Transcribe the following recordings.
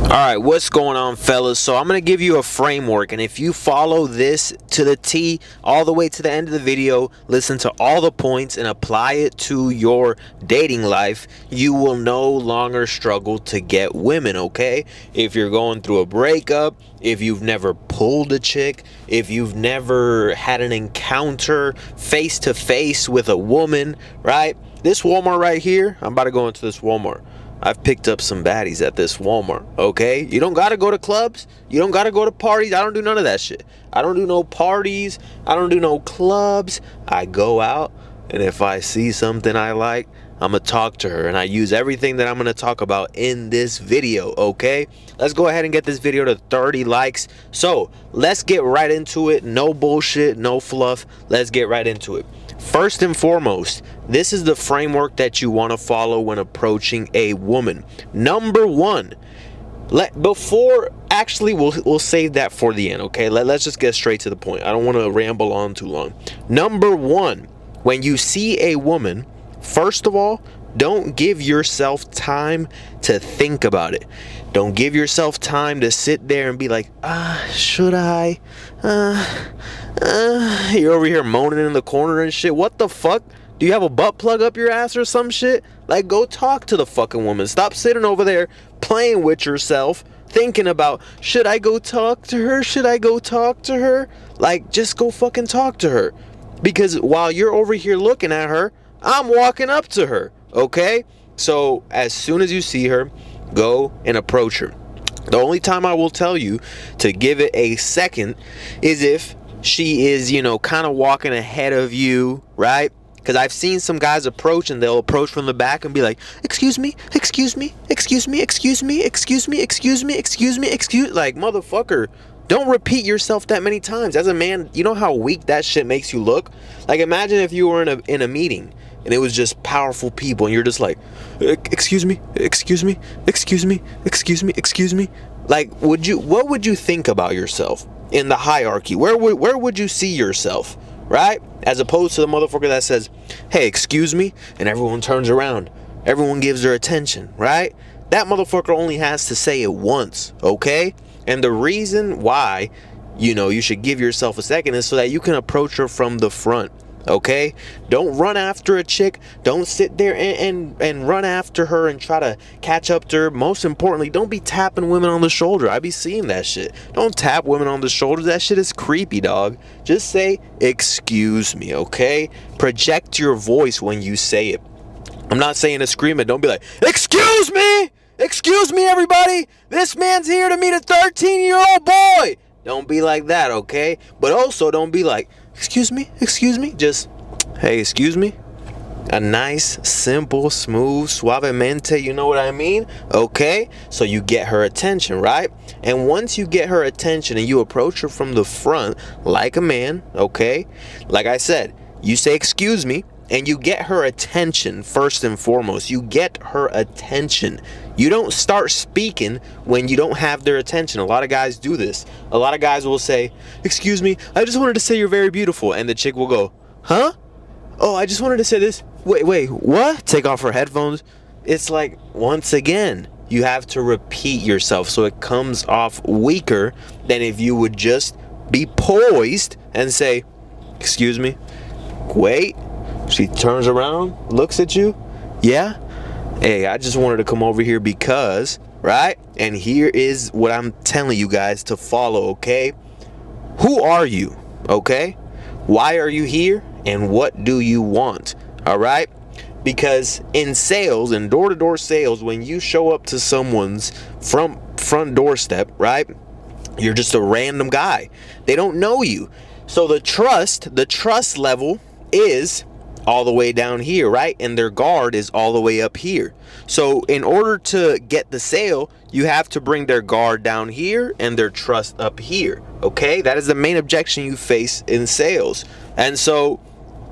Alright, what's going on, fellas? So I'm going to give you a framework, and if you follow this to the T all the way to the end of the video, listen to all the points and apply it to your dating life, you will no longer struggle to get women, okay? If you're going through a breakup, if you've never pulled a chick, if you've never had an encounter face to face with a woman, right? This Walmart right here, I'm about to go into this Walmart. I've picked up some baddies at this Walmart, okay? You don't gotta go to clubs. You don't gotta go to parties. I don't do none of that shit. I don't do no parties. I don't do no clubs. I go out, and if I see something I like, I'm gonna talk to her, and I use everything that I'm gonna talk about in this video, okay? Let's go ahead and get this video to 30 likes. So let's get right into it. No bullshit, no fluff. Let's get right into it. First and foremost, this is the framework that you want to follow when approaching a woman. Number one, we'll save that for the end, okay? Let's just get straight to the point. I don't want to ramble on too long. Number one, when you see a woman, first of all, don't give yourself time to think about it. Don't give yourself time to sit there and be like, should I? You're over here moaning in the corner and shit. What the fuck? Do you have a butt plug up your ass or some shit? Like, go talk to the fucking woman. Stop sitting over there playing with yourself, thinking about, should I go talk to her? Should I go talk to her? Like, just go fucking talk to her. Because while you're over here looking at her, I'm walking up to her, okay? So as soon as you see her, go and approach her. The only time I will tell you to give it a second is if she is, kind of walking ahead of you, right? Because I've seen some guys approach, and they'll approach from the back and be like, excuse me, excuse me, excuse me, excuse me, excuse me, excuse me, excuse me, excuse, like, motherfucker, don't repeat yourself that many times. As a man, you know how weak that shit makes you look? Like, imagine if you were in a meeting and it was just powerful people, and you're just like, excuse me, excuse me, excuse me, excuse me, excuse me. Like, what would you think about yourself in the hierarchy? Where would you see yourself, right? As opposed to the motherfucker that says, hey, excuse me, and everyone turns around. Everyone gives their attention, right? That motherfucker only has to say it once, okay? And the reason why, you should give yourself a second is so that you can approach her from the front. Okay, don't run after a chick. Don't sit there and run after her and try to catch up to her. Most importantly, don't be tapping women on the shoulder. I be seeing that shit. Don't tap women on the shoulder. That shit is creepy, dog. Just say, excuse me, okay? Project your voice when you say it. I'm not saying to scream it. Don't be like, excuse me! Excuse me, everybody! This man's here to meet a 13-year-old boy! Don't be like that, okay? But also don't be like, excuse me, just, hey, excuse me. A nice, simple, smooth, suavemente, you know what I mean? Okay? So you get her attention, right? And once you get her attention and you approach her from the front like a man, okay? Like I said, you say, excuse me, and you get her attention first and foremost. You get her attention. You don't start speaking when you don't have their attention. A lot of guys do this. A lot of guys will say, excuse me, I just wanted to say you're very beautiful. And the chick will go, huh? Oh, I just wanted to say this. Wait, what? Take off her headphones. It's like, once again, you have to repeat yourself so it comes off weaker than if you would just be poised and say, excuse me, wait. She turns around, looks at you. Yeah? Hey, I just wanted to come over here because, right? And here is what I'm telling you guys to follow, okay? Who are you, okay? Why are you here? And what do you want, all right? Because in sales, in door-to-door sales, when you show up to someone's front doorstep, right? You're just a random guy. They don't know you. So the trust level is all the way down here, right? And their guard is all the way up here. So in order to get the sale, you have to bring their guard down here and their trust up here, okay? That is the main objection you face in sales. And so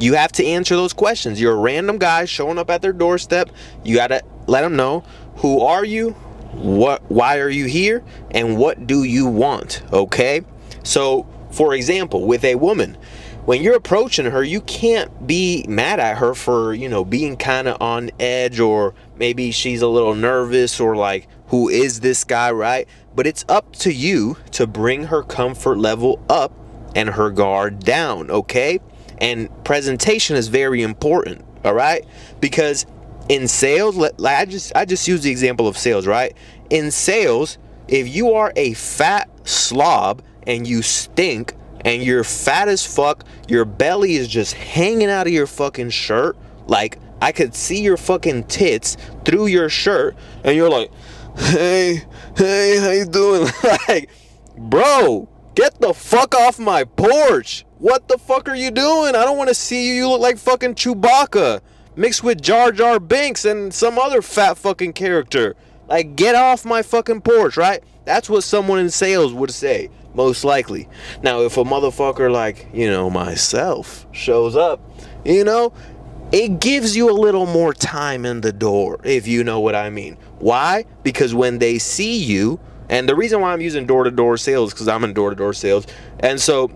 you have to answer those questions. You're a random guy showing up at their doorstep. You got to let them know, who are you? Why are you here? And what do you want, okay? So, for example, with a woman, when you're approaching her, you can't be mad at her for, being kind of on edge, or maybe she's a little nervous, or like, who is this guy, right? But it's up to you to bring her comfort level up and her guard down, okay? And presentation is very important, all right? Because in sales, I just use the example of sales, right? In sales, if you are a fat slob and you stink and you're fat as fuck, your belly is just hanging out of your fucking shirt, like I could see your fucking tits through your shirt, and you're like, hey, how you doing? Like, bro, get the fuck off my porch. What the fuck are you doing? I don't want to see you. You look like fucking Chewbacca mixed with Jar Jar Binks and some other fat fucking character. Like, get off my fucking porch, right? That's what someone in sales would say, most likely. Now, if a motherfucker like, myself shows up, it gives you a little more time in the door, if you know what I mean. Why? Because when they see you, and the reason why I'm using door-to-door sales is because I'm in door-to-door sales, and so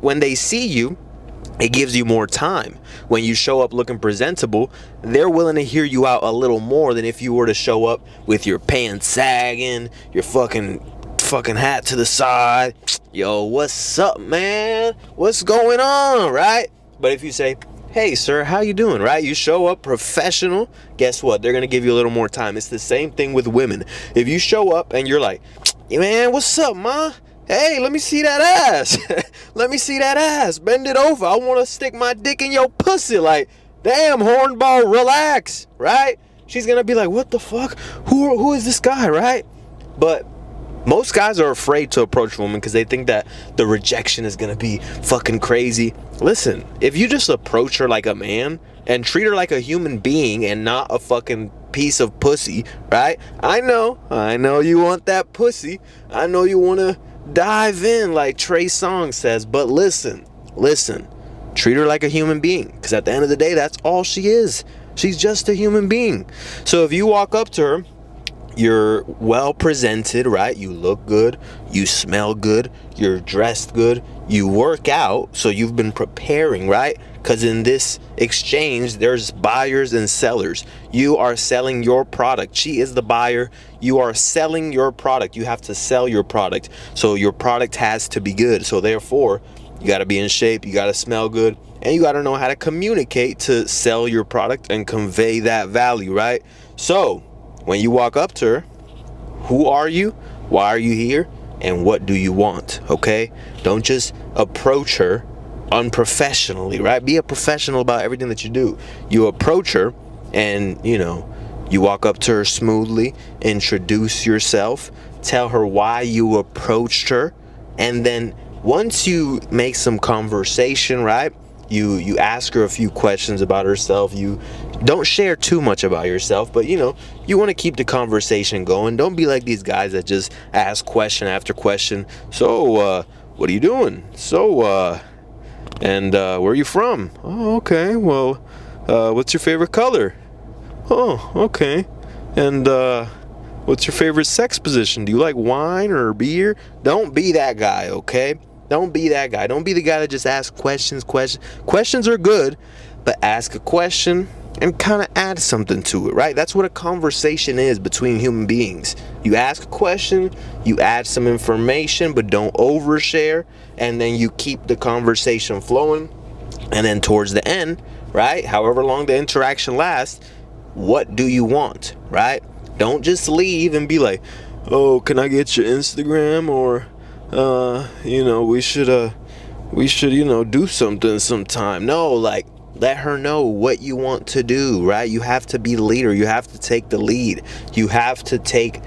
when they see you, it gives you more time. When you show up looking presentable, they're willing to hear you out a little more than if you were to show up with your pants sagging, your fucking hat to the side. Yo, what's up, man? What's going on, right? But if you say, hey, sir, how you doing, right? You show up professional, guess what? They're going to give you a little more time. It's the same thing with women. If you show up and you're like, hey, man, what's up, ma? Hey, let me see that ass. Let me see that ass. Bend it over. I want to stick my dick in your pussy. Like, damn, hornball, relax, right? She's going to be like, what the fuck? Who is this guy, right? But most guys are afraid to approach women because they think that the rejection is going to be fucking crazy. Listen, if you just approach her like a man and treat her like a human being and not a fucking piece of pussy, right? I know you want that pussy. I know you want to dive in like Trey Songz says, but listen, treat her like a human being, because at the end of the day, that's all she is. She's just a human being. So if you walk up to her, you're well presented, right? You look good, you smell good, you're dressed good, you work out, so you've been preparing, right? Because in this exchange, there's buyers and sellers. You are selling your product. She is the buyer. You are selling your product. You have to sell your product. So your product has to be good. So therefore, you got to be in shape. You got to smell good. And you got to know how to communicate to sell your product and convey that value, right? So when you walk up to her, who are you? Why are you here? And what do you want? Okay? Don't just approach her unprofessionally, right? Be a professional about everything that you do. You approach her and, you walk up to her smoothly, introduce yourself, tell her why you approached her, and then once you make some conversation, right? You ask her a few questions about herself. You don't share too much about yourself, but you want to keep the conversation going. Don't be like these guys that just ask question after question. So, what are you doing? So, and where are you from? Oh, okay. Well, what's your favorite color? Oh, okay. And what's your favorite sex position? Do you like wine or beer? Don't be that guy, okay? Don't be that guy. Don't be the guy that just asks questions. Questions are good, but ask a question and kind of add something to it, right? That's what a conversation is between human beings. You ask a question, you add some information, but don't overshare, and then you keep the conversation flowing. And then towards the end, right, however long the interaction lasts, what do you want, right? Don't just leave and be like, oh, can I get your Instagram? Or we should do something sometime. No, like, let her know what you want to do, right? You have to be the leader. You have to take the lead. You have to take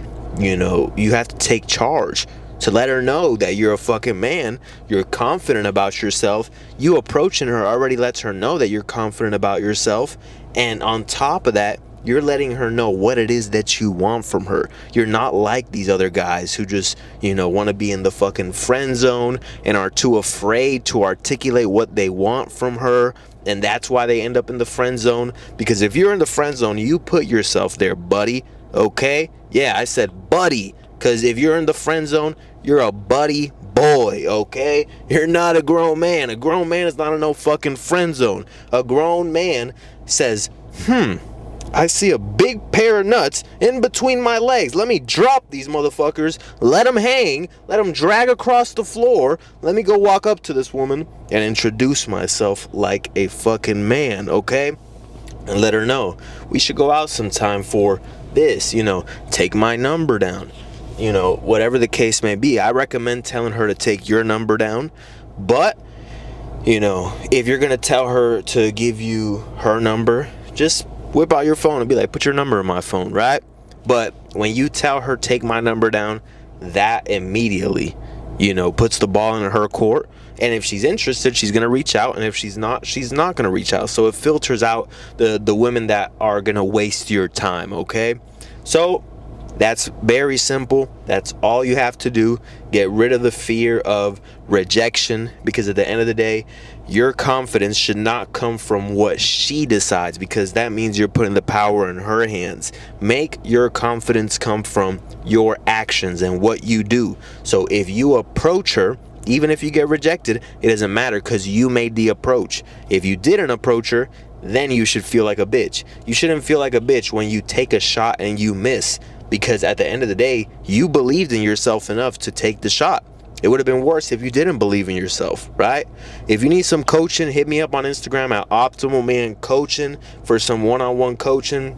charge to let her know that you're a fucking man. You're confident about yourself. You approaching her already lets her know that you're confident about yourself. And on top of that, you're letting her know what it is that you want from her. You're not like these other guys who just, want to be in the fucking friend zone and are too afraid to articulate what they want from her. And that's why they end up in the friend zone. Because if you're in the friend zone, you put yourself there, buddy. Okay? Yeah, I said buddy. Because if you're in the friend zone, you're a buddy boy, okay? You're not a grown man. A grown man is not in no fucking friend zone. A grown man says, I see a big pair of nuts in between my legs. Let me drop these motherfuckers. Let them hang. Let them drag across the floor. Let me go walk up to this woman and introduce myself like a fucking man, okay? And let her know we should go out sometime for this, take my number down. Whatever the case may be. I recommend telling her to take your number down. But, if you're going to tell her to give you her number, just whip out your phone and be like, put your number in my phone, right? But when you tell her take my number down, that immediately, puts the ball in her court. And if she's interested, she's going to reach out. And if she's not going to reach out. So it filters out the women that are going to waste your time, okay? So that's very simple. That's all you have to do. Get rid of the fear of rejection, because at the end of the day, your confidence should not come from what she decides, because that means you're putting the power in her hands. Make your confidence come from your actions and what you do. So if you approach her, even if you get rejected, it doesn't matter, because you made the approach. If you didn't approach her, then you should feel like a bitch. You shouldn't feel like a bitch when you take a shot and you miss, because at the end of the day, you believed in yourself enough to take the shot. It would have been worse if you didn't believe in yourself, right? If you need some coaching, hit me up on Instagram at Optimal Man Coaching for some one-on-one coaching.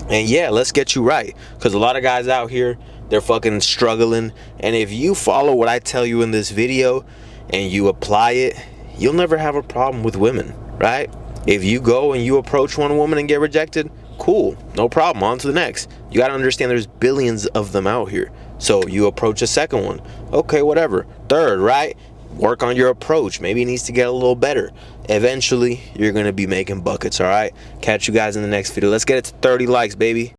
And yeah, let's get you right, because a lot of guys out here, they're fucking struggling. And if you follow what I tell you in this video and you apply it, you'll never have a problem with women, right? If you go and you approach one woman and get rejected, cool, no problem, on to the next. You got to understand there's billions of them out here. So you approach a second one, okay, whatever. Third, right? Work on your approach. Maybe it needs to get a little better. Eventually, you're going to be making buckets, all right? Catch you guys in the next video. Let's get it to 30 likes, baby.